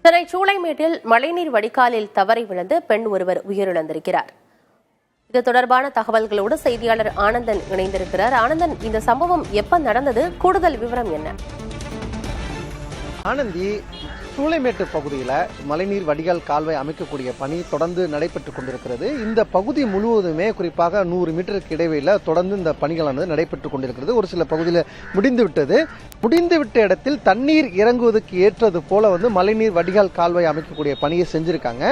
சென்னை சூளைமேட்டில் மழைநீர் வடிகாலில் தவறி விழுந்து பெண் ஒருவர் உயிரிழந்திருக்கிறார். இது தொடர்பான தகவல்களோடு செய்தியாளர் ஆனந்தன் இணைந்திருக்கிறார். ஆனந்தன், இந்த சம்பவம் எப்ப நடந்தது? கூடுதல் விவரம் என்ன? ஆனந்தி, சூளைமேட்டு பகுதியில் மழைநீர் வடிகால் கால்வாய் அமைக்கக்கூடிய பணி தொடர்ந்து நடைபெற்றுக் கொண்டிருக்கிறது. இந்த பகுதி முழுவதுமே குறிப்பாக 100 மீட்டருக்கு இடைவெளியில் தொடர்ந்து இந்த பணிகளானது நடைபெற்றுக் கொண்டிருக்கிறது. ஒரு சில பகுதியில் முடிந்துவிட்ட இடத்தில் தண்ணீர் இறங்குவதற்கு ஏற்றது போல மழைநீர் வடிகால் கால்வாய் அமைக்கக்கூடிய பணியை செஞ்சிருக்காங்க.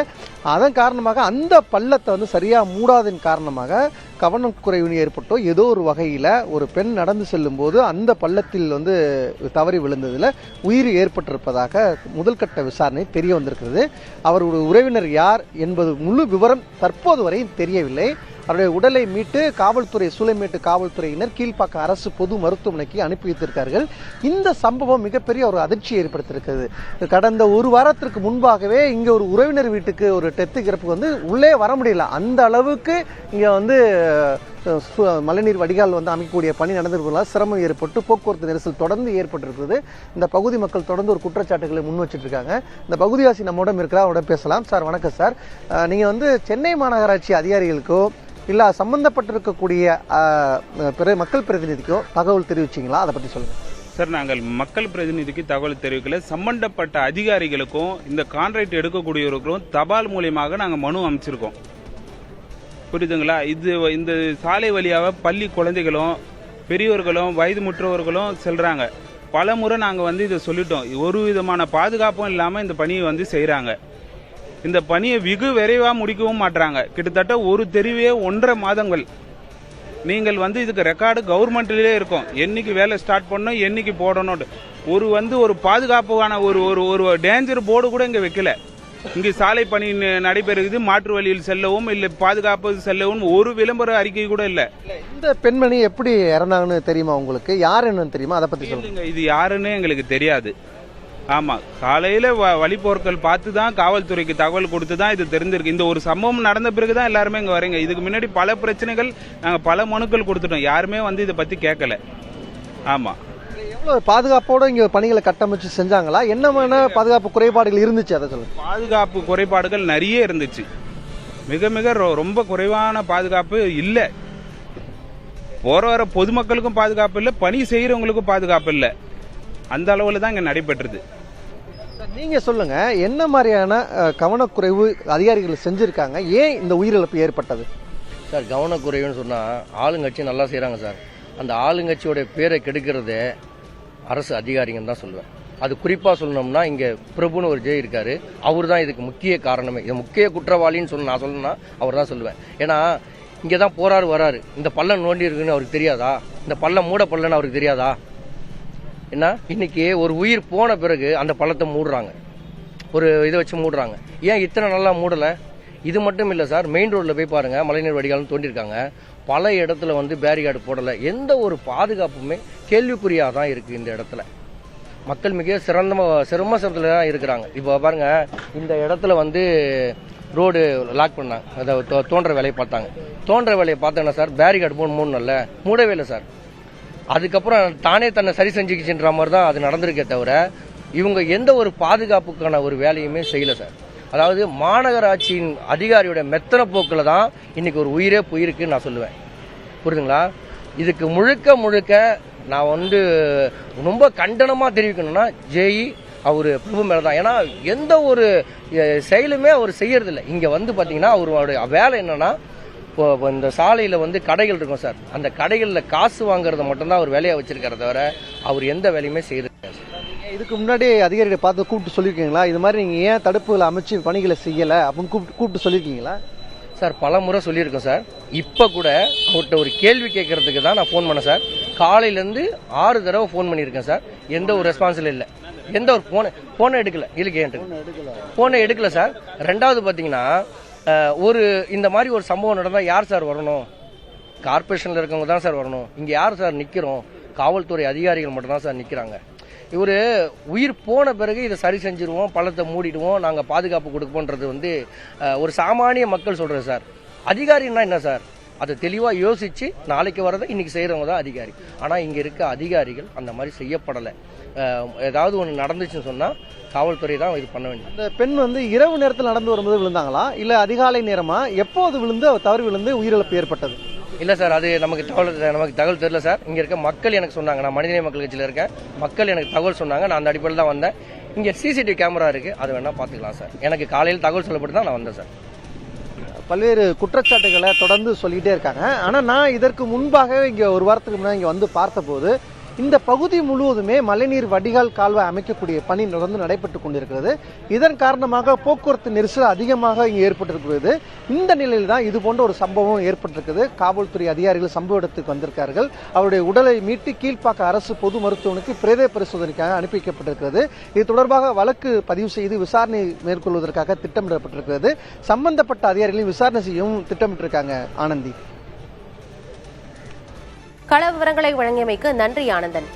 அதன் காரணமாக அந்த பள்ளத்தை சரியா மூடாதன் காரணமாக கவனக்குறைவு ஏற்பட்டோ ஏதோ ஒரு வகையில் ஒரு பெண் நடந்து செல்லும் போது அந்த பள்ளத்தில் தவறி விழுந்ததில் உயிர் ஏற்பட்டிருப்பதாக முதல்கட்ட விசாரணை தெரிய வந்திருக்கிறது. அவருடைய உறவினர் யார் என்பது முழு விவரம் தற்போது வரை தெரியவில்லை. அவருடைய உடலை மீட்டு காவல்துறை, சூளைமேட்டு காவல்துறையினர் கீழ்ப்பாக்கம் அரசு பொது மருத்துவமனைக்கு அனுப்பி வைத்திருக்கார்கள். இந்த சம்பவம் மிகப்பெரிய ஒரு அதிர்ச்சியை ஏற்படுத்தியிருக்கிறது. கடந்த ஒரு வாரத்திற்கு முன்பாகவே இங்க ஒரு உறவினர் வீட்டுக்கு ஒரு டெத்து இறப்புக்கு உள்ளே வர முடியல. அந்த அளவுக்கு இங்க மழைநீர் வடிகால் அமைக்கக்கூடிய பணி நடந்திருப்பதால் சிரமம் ஏற்பட்டு போக்குவரத்து நெரிசல் தொடர்ந்து ஏற்பட்டிருக்கிறது. இந்த பகுதி மக்கள் தொடர்ந்து ஒரு குற்றச்சாட்டுகளை முன் வச்சிட்டு இருக்காங்க. இந்த பகுதிவாசி நம்மோட இருக்கிறார், அவரோட பேசலாம். சார் வணக்கம் சார். நீங்க சென்னை மாநகராட்சி அதிகாரிகளுக்கோ இல்ல சம்பந்தப்பட்டிருக்கக்கூடிய மக்கள் பிரதிநிதிக்கோ தகவல் தெரிவிச்சிங்களா? அதை பத்தி சொல்லுங்க சார். நாங்கள் மக்கள் பிரதிநிதிக்கு தகவல் தெரிவிக்கல. சம்பந்தப்பட்ட அதிகாரிகளுக்கும் இந்த கான்ட்ராக்ட் எடுக்கக்கூடியவர்களுக்கும் தபால் மூலியமாக நாங்கள் மனு அமைச்சிருக்கோம். புரியுதுங்களா? இந்த சாலை வழியாக பள்ளி குழந்தைகளும் பெரியவர்களும் வயது முற்றவர்களும் செல்றாங்க. பல முறை நாங்கள் இதை சொல்லிட்டோம். ஒரு விதமான பாதுகாப்பும் இல்லாமல் இந்த பணியை செய்கிறாங்க. இந்த பணியை வெகு விரைவாக முடிக்கவும் மாட்டாங்க. கிட்டத்தட்ட ஒரு தெருவே 1.5 மாதங்கள். நீங்கள் இதுக்கு ரெக்கார்டு கவர்மெண்ட்லேயே இருக்கும். என்னைக்கு வேலை ஸ்டார்ட் பண்ணணும், என்னைக்கு போடணும். ஒரு பாதுகாப்பான ஒரு டேஞ்சர் போர்டு கூட இங்கே வைக்கல. இங்கே சாலை பணி நடைபெறுகிறது. மாற்று வழியில் செல்லவும் இல்லை பாதுகாப்பு செல்லவும் ஒரு விளம்பர அறிக்கை கூட இல்லை. இந்த பெண்மணி எப்படி இறந்தாங்கன்னு தெரியுமா உங்களுக்கு? யார் என்னன்னு தெரியுமா? அதை பத்தி சொல்லுங்க. இது யாருன்னு எங்களுக்கு தெரியாது. ஆமா, காலையில வழிபோர்கள் பார்த்து தான் காவல்துறைக்கு தகவல் கொடுத்து தான் இது தெரிஞ்சிருக்கு. இந்த ஒரு சம்பவம் நடந்த பிறகுதான் எல்லாருமே இங்க வரீங்க. இதுக்கு முன்னாடி பல பிரச்சனைகள், நாங்க பல மனுக்கள் கொடுத்துட்டோம். யாருமே இதை பத்தி கேட்கல. ஆமா, எவ்வளவு பாதுகாப்போட இங்க பணிகளை கட்டமைச்சு செஞ்சாங்களா? என்ன பாதுகாப்பு குறைபாடுகள் இருந்துச்சு அதை சொல்லுங்க. பாதுகாப்பு குறைபாடுகள் நிறைய இருந்துச்சு. மிக மிக ரொம்ப குறைவான பாதுகாப்பு இல்ல. போற வர பொதுமக்களுக்கும் பாதுகாப்பு இல்லை, பணி செய்யறவங்களுக்கும் பாதுகாப்பு இல்லை. அந்த அளவுல தான் இங்க நடைபெற்றது. நீங்க சொல்லுங்க, என்ன மாதிரியான கவனக்குறைவு அதிகாரிகள் செஞ்சிருக்காங்க? ஏன் இந்த உயிரிழப்பு ஏற்பட்டது? சார், கவனக்குறைவுன்னு சொன்னா ஆளுங்கட்சி நல்லா செய்யறாங்க சார். அந்த ஆளுங்கட்சியோட பேரை கெடுக்கிறது அரசு அதிகாரிங்கன்னு தான் சொல்லுவேன். அது குறிப்பா சொல்லணும்னா இங்க பிரபுன்னு ஒரு ஜெய் இருக்காரு. அவர் தான் இதுக்கு முக்கிய காரணமே. இது முக்கிய குற்றவாளின்னு நான் சொல்லணும்னா அவர் தான் சொல்லுவேன். ஏன்னா இங்கே தான் போறாரு வராரு. இந்த பள்ளம் நோண்டி இருக்குன்னு அவருக்கு தெரியாதா? இந்த பள்ளம் மூட பள்ளன்னு அவருக்கு தெரியாதா? என்ன, இன்னைக்கு ஒரு உயிர் போன பிறகு அந்த பள்ளத்தை மூடுறாங்க, ஒரு இதை வச்சு மூடுறாங்க. ஏன் இத்தனை நல்லா மூடலை? இது மட்டும் இல்லை சார், மெயின் ரோடில் போய் பாருங்க, மழைநீர் வடிகால்னு தோண்டியிருக்காங்க. பல இடத்துல பேரிகார்டு போடலை. எந்த ஒரு பாதுகாப்புமே கேள்விக்குறியாக தான் இருக்குது. இந்த இடத்துல மக்கள் மிக சிரமத்தில் தான் இருக்கிறாங்க. இப்போ பாருங்க, இந்த இடத்துல ரோடு லாக் பண்ணாங்க. அதை தோன்ற வேலையை பார்த்தாங்க. தோன்ற வேலையை பார்த்தோன்னா சார், பேரிகார்டு மூடணும்ல, மூடவே இல்லை சார். அதுக்கப்புறம் தானே தன்னை சரி செஞ்சுக்கிச்சுன்ற மாதிரி தான் அது நடந்திருக்கே தவிர இவங்க எந்த ஒரு பாதுகாப்புக்கான ஒரு வேலையுமே செய்யல சார். அதாவது மாநகராட்சியின் அதிகாரியோட மெத்தன போக்கில் தான் இன்னைக்கு ஒரு உயிரே போயிருக்குன்னு நான் சொல்லுவேன். புரியுதுங்களா? இதுக்கு முழுக்க நான் ரொம்ப கண்டனமா தெரிவிக்கணும்னா ஜெய் அவரு பிரபு மேல தான். ஏன்னா எந்த ஒரு செயலுமே அவர் செய்யறதில்லை. இங்க பாத்தீங்கன்னா அவருடைய வேலை என்னன்னா, இப்போ இந்த சாலையில் கடைகள் இருக்கும் சார், அந்த கடைகளில் காசு வாங்குறத மட்டும்தான் அவர் வேலையாக வச்சிருக்கார தவிர அவர் எந்த வேலையுமே செய்யறது. இதுக்கு முன்னாடி அதிகாரிகளை பார்த்து கூப்பிட்டு சொல்லியிருக்கீங்களா? இது மாதிரி நீங்கள் ஏன் தடுப்புகளை அமைச்சு பணிகளை செய்யலை அப்படின்னு கூப்பிட்டு சொல்லியிருக்கீங்களா? சார், பல முறை சொல்லியிருக்கோம் சார். இப்போ கூட அவர்கிட்ட ஒரு கேள்வி கேட்கறதுக்கு தான் நான் ஃபோன் பண்ணேன் சார். காலையிலேருந்து 6 தடவை ஃபோன் பண்ணியிருக்கேன் சார். எந்த ஒரு ரெஸ்பான்ஸில் இல்லை. எந்த ஒரு ஃபோனை எடுக்கல. ஃபோனை எடுக்கல சார். ரெண்டாவது பார்த்தீங்கன்னா, இந்த மாதிரி ஒரு சம்பவம் நடந்தால் யார் சார் வரணும்? கார்பரேஷனில் இருக்கவங்க தான் சார் வரணும். இங்கே யார் சார் நிற்கிறோம்? காவல்துறை அதிகாரிகள் மட்டும் தான் சார் நிற்கிறாங்க. இவர் உயிர் போன பிறகு இதை சரி செஞ்சிருவோம், பள்ளத்தை மூடிடுவோம், நாங்கள் பாதுகாப்பு கொடுப்போன்றது ஒரு சாமானிய மக்கள் சொல்கிறது சார். அதிகாரின்னா என்ன சார்? அதை தெளிவாக யோசிச்சு நாளைக்கு வரதை இன்னைக்கு செய்கிறவங்க தான் அதிகாரி. ஆனால் இங்கே இருக்க அதிகாரிகள் அந்த மாதிரி செய்யப்படலை. ஏதாவது ஒன்று நடந்துச்சுன்னு சொன்னால் காவல்துறை தான் இது பண்ண வேண்டியது. இந்த பெண் வந்து இரவு நேரத்தில் நடந்து வரும்போது விழுந்தாங்களா இல்லை அதிகாலை நேரமா, எப்போது விழுந்து தவறி விழுந்து உயிரிழப்பு ஏற்பட்டது? இல்லை சார், அது நமக்கு தகவல் தெரியல சார். இங்கே இருக்க மக்கள் எனக்கு சொன்னாங்க. நான் மனிதநேய மக்கள் கட்சியில் இருக்கேன். மக்கள் எனக்கு தகவல் சொன்னாங்க. நான் அந்த அடிப்படையில் தான் வந்தேன். இங்கே சிசிடிவி கேமரா இருக்குது, அது வேணால் பார்த்துக்கலாம் சார். எனக்கு காலையில் தகவல் சொல்லப்பட்டு தான் நான் வந்தேன் சார். பல்வேறு குற்றச்சாட்டுகளை தொடர்ந்து சொல்லிகிட்டே இருக்காங்க. ஆனால் நான் இதற்கு முன்பாக இங்கே ஒரு வாரத்துக்கு முன்னாடி இங்கே வந்து பார்த்தபோது இந்த பகுதி முழுவதுமே மழைநீர் வடிகால் கால்வாய் அமைக்கக்கூடிய பணி தொடர்ந்து நடைபெற்று கொண்டிருக்கிறது. இதன் காரணமாக போக்குவரத்து நெரிசல் அதிகமாக இங்கே ஏற்பட்டிருக்கிறது. இந்த நிலையில் தான் இது போன்ற ஒரு சம்பவம் ஏற்பட்டிருக்குது. காவல்துறை அதிகாரிகள் சம்பவ இடத்துக்கு வந்திருக்கார்கள். அவருடைய உடலை மீட்டு கீழ்ப்பாக்க அரசு பொது மருத்துவமனைக்கு பிரேத பரிசோதனைக்காக அனுப்பி வைக்கப்பட்டிருக்கிறது. இது தொடர்பாக வழக்கு பதிவு செய்து விசாரணை மேற்கொள்வதற்காக திட்டமிடப்பட்டிருக்கிறது. சம்பந்தப்பட்ட அதிகாரிகளையும் விசாரணை செய்யவும் திட்டமிட்டிருக்காங்க. ஆனந்தி, கள விவரங்களை வழங்கியமைக்கு நன்றி ஆனந்தன்.